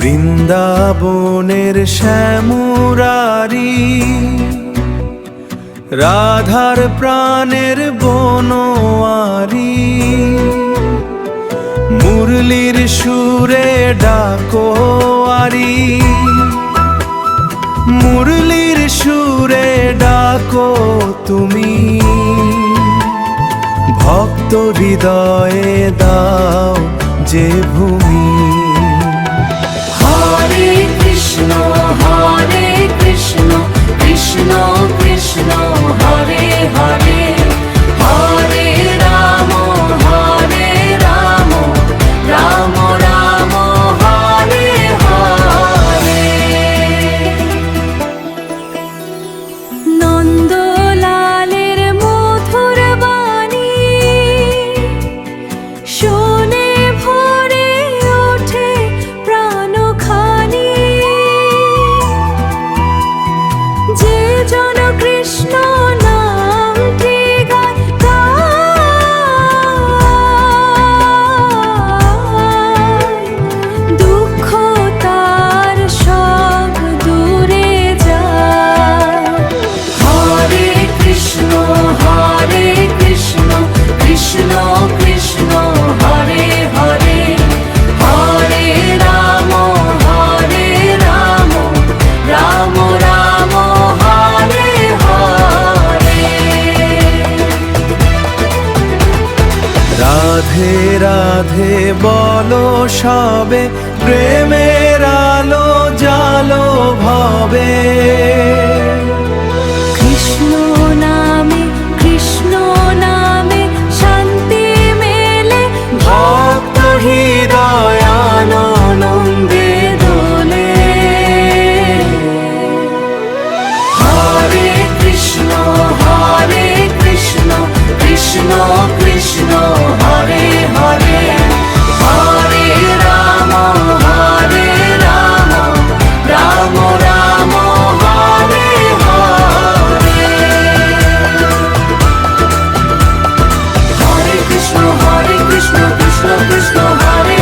বৃন্দাবনের শ্যামুরারি, রাধার প্রাণের বনোয়ারি, মুরলির সুরে ডাকো আরি, মুরলির সুরে ডাকো তুমি, ভক্ত হৃদয়ে দাও যে ভূমি। হরে কৃষ্ণ কৃষ্ণ কৃষ্ণ হরে হরে, হরে রাম রাম রাম হরে হরে। নন্দলালের মধুর বাণী শুনে ভরে ওঠে প্রাণখানি, যে জন কৃষ্ণ নামটি গায় দুঃখ তার সব দূরে যায়। হরে কৃষ্ণ কৃষ্ণ কৃষ্ণ হরে হরে, হরে রাম রাম রাম হরে হরে। রাধে রাধে বলো সবে, প্রেমের আলো জালো ভবে। কৃষ্ণ নামে শান্তি মেলে, ভক্ত হৃদয় আনন্দে দোলে। হরে কৃষ্ণ কৃষ্ণ কৃষ্ণ হরে হরে, হরে রাম রাম রাম হরে হরে। হরে কৃষ্ণ কৃষ্ণ কৃষ্ণ হরে